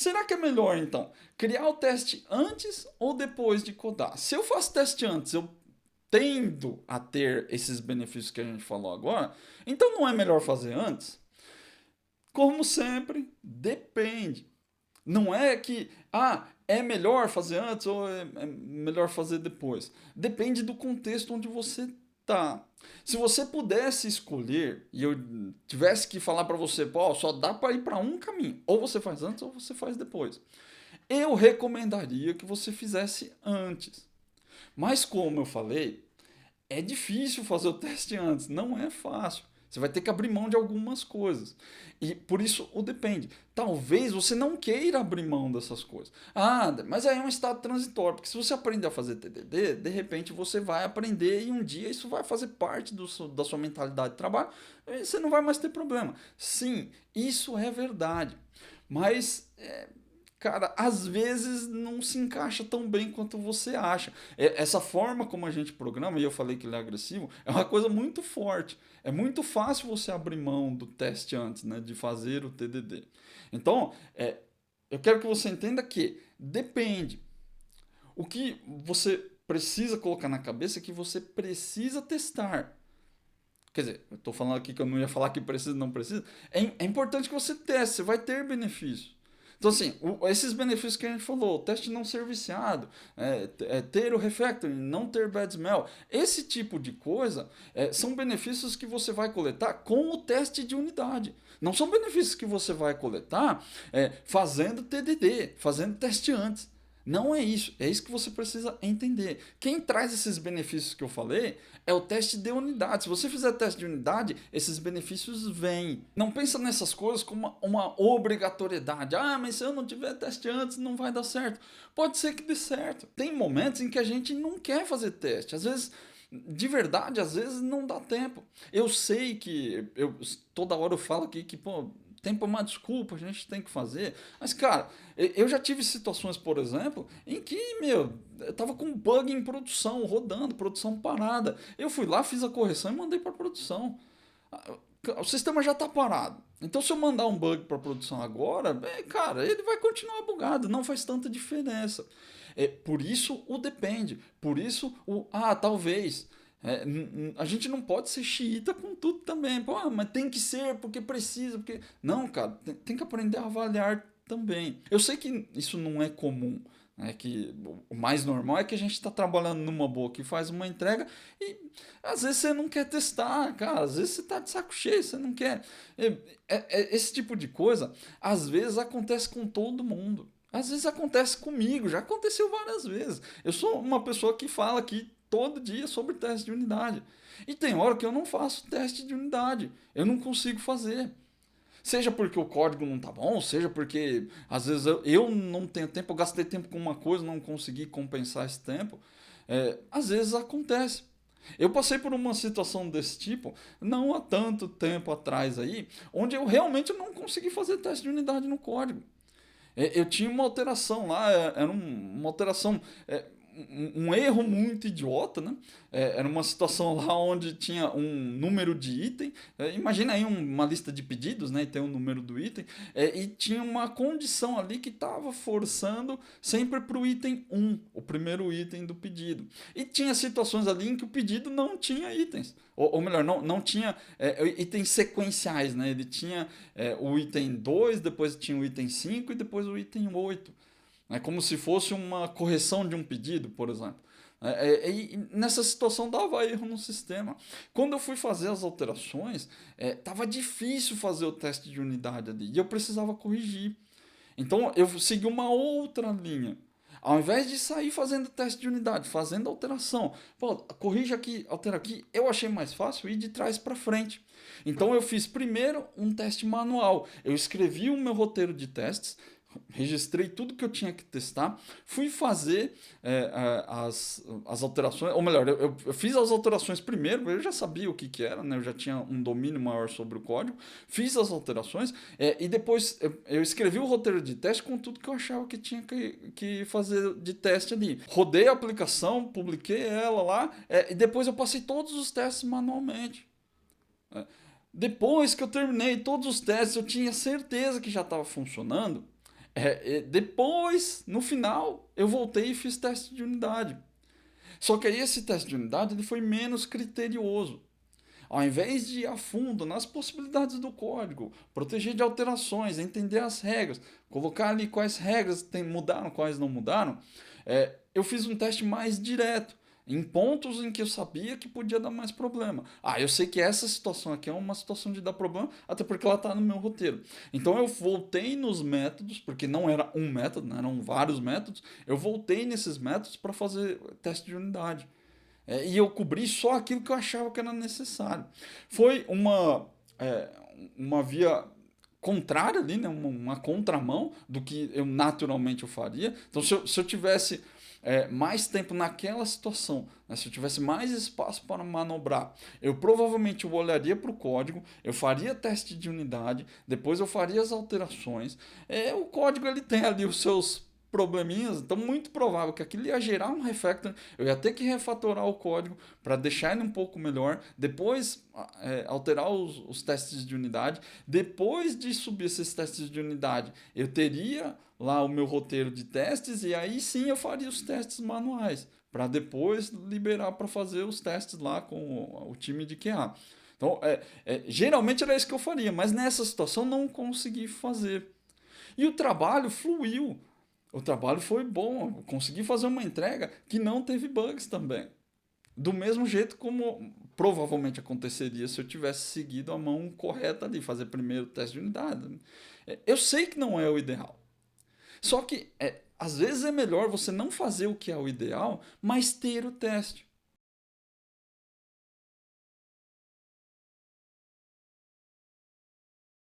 será que é melhor então criar o teste antes ou depois de codar? Se eu faço teste antes, eu tendo a ter esses benefícios que a gente falou agora, então não é melhor fazer antes? Como sempre, depende. Não é que, é melhor fazer antes ou é melhor fazer depois. Depende do contexto onde você tá. Se você pudesse escolher e eu tivesse que falar para você, pô, só dá para ir para um caminho, ou você faz antes ou você faz depois. Eu recomendaria que você fizesse antes. Mas como eu falei, é difícil fazer o teste antes, não é fácil. Você vai ter que abrir mão de algumas coisas. E por isso o depende. Talvez você não queira abrir mão dessas coisas. Mas aí é um estado transitório. Porque se você aprender a fazer TDD, de repente você vai aprender e um dia isso vai fazer parte da sua mentalidade de trabalho e você não vai mais ter problema. Sim, isso é verdade. Mas cara, às vezes não se encaixa tão bem quanto você acha. Essa forma como a gente programa, e eu falei que ele é agressivo, é uma coisa muito forte. É muito fácil você abrir mão do teste antes, né, de fazer o TDD. Então, eu quero que você entenda que depende. O que você precisa colocar na cabeça é que você precisa testar. Quer dizer, eu estou falando aqui que eu não ia falar que precisa, não precisa. É importante que você teste, você vai ter benefício. Então, assim, esses benefícios que a gente falou, o teste não ser viciado, ter o refactoring, não ter bad smell, esse tipo de coisa são benefícios que você vai coletar com o teste de unidade. Não são benefícios que você vai coletar fazendo TDD, fazendo teste antes. Não é isso. É isso que você precisa entender. Quem traz esses benefícios que eu falei é o teste de unidade. Se você fizer teste de unidade, esses benefícios vêm. Não pensa nessas coisas como uma obrigatoriedade. Mas se eu não tiver teste antes, não vai dar certo. Pode ser que dê certo. Tem momentos em que a gente não quer fazer teste. Às vezes, de verdade, às vezes não dá tempo. Eu sei que toda hora eu falo aqui que, pô, tempo é uma desculpa, a gente tem que fazer. Mas, cara, eu já tive situações, por exemplo, em que, eu tava com um bug em produção, rodando, produção parada. Eu fui lá, fiz a correção e mandei para produção. O sistema já está parado. Então, se eu mandar um bug para produção agora, cara, ele vai continuar bugado, não faz tanta diferença. Por isso o depende. Por isso talvez. A gente não pode ser xiita com tudo também. Pô, mas tem que ser porque precisa. Porque... Não, cara, tem que aprender a avaliar também. Eu sei que isso não é comum. Que o mais normal é que a gente está trabalhando numa boa que faz uma entrega e às vezes você não quer testar, cara. Às vezes você está de saco cheio, você não quer. Esse tipo de coisa às vezes acontece com todo mundo. Às vezes acontece comigo, já aconteceu várias vezes. Eu sou uma pessoa que fala aqui todo dia sobre teste de unidade. E tem hora que eu não faço teste de unidade. Eu não consigo fazer. Seja porque o código não tá bom, seja porque às vezes eu não tenho tempo, eu gastei tempo com uma coisa, não consegui compensar esse tempo. Às vezes acontece. Eu passei por uma situação desse tipo, não há tanto tempo atrás aí, onde eu realmente não consegui fazer teste de unidade no código. Eu tinha uma alteração lá, era uma alteração, um erro muito idiota, né? Era uma situação lá onde tinha um número de item, imagina aí uma lista de pedidos, né? E tem o número do item, e tinha uma condição ali que estava forçando sempre para o item 1, o primeiro item do pedido. E tinha situações ali em que o pedido não tinha itens. Ou melhor, não tinha itens sequenciais, né? Ele tinha o item 2, depois tinha o item 5 e depois o item 8. É como se fosse uma correção de um pedido, por exemplo. E nessa situação dava erro no sistema. Quando eu fui fazer as alterações, estava difícil fazer o teste de unidade ali e eu precisava corrigir. Então eu segui uma outra linha. Ao invés de sair fazendo teste de unidade, fazendo alteração, corrija aqui, altera aqui, eu achei mais fácil ir de trás para frente. Então eu fiz primeiro um teste manual. Eu escrevi o meu roteiro de testes, registrei tudo que eu tinha que testar, fui fazer as alterações, ou melhor, eu fiz as alterações primeiro, eu já sabia o que era, né? Eu já tinha um domínio maior sobre o código, fiz as alterações e depois eu escrevi o roteiro de teste com tudo que eu achava que tinha que fazer de teste ali. Rodei a aplicação, publiquei ela lá e depois eu passei todos os testes manualmente. Depois que eu terminei todos os testes, eu tinha certeza que já estava funcionando. Depois, no final, eu voltei e fiz teste de unidade. Só que aí esse teste de unidade ele foi menos criterioso. Ao invés de ir a fundo nas possibilidades do código, proteger de alterações, entender as regras, colocar ali quais regras mudaram, quais não mudaram, eu fiz um teste mais direto, em pontos em que eu sabia que podia dar mais problema. Eu sei que essa situação aqui é uma situação de dar problema, até porque ela está no meu roteiro. Então eu voltei nos métodos, porque não era um método, né, eram vários métodos, eu voltei nesses métodos para fazer teste de unidade. E eu cobri só aquilo que eu achava que era necessário. Foi uma via contrária ali, né? Uma contramão do que eu naturalmente eu faria. Então, se eu tivesse mais tempo naquela situação, né? Se eu tivesse mais espaço para manobrar, eu provavelmente eu olharia para o código, eu faria teste de unidade, depois eu faria as alterações. O código ele tem ali os seus probleminhas, então muito provável que aquilo ia gerar um refactor, eu ia ter que refatorar o código para deixar ele um pouco melhor, depois alterar os testes de unidade, depois de subir esses testes de unidade, eu teria lá o meu roteiro de testes e aí sim eu faria os testes manuais, para depois liberar para fazer os testes lá com o time de QA. Então, geralmente era isso que eu faria, mas nessa situação não consegui fazer. E o trabalho fluiu. O trabalho foi bom, eu consegui fazer uma entrega que não teve bugs também. Do mesmo jeito como provavelmente aconteceria se eu tivesse seguido a mão correta ali, fazer primeiro o teste de unidade. Eu sei que não é o ideal. Só que às vezes é melhor você não fazer o que é o ideal, mas ter o teste.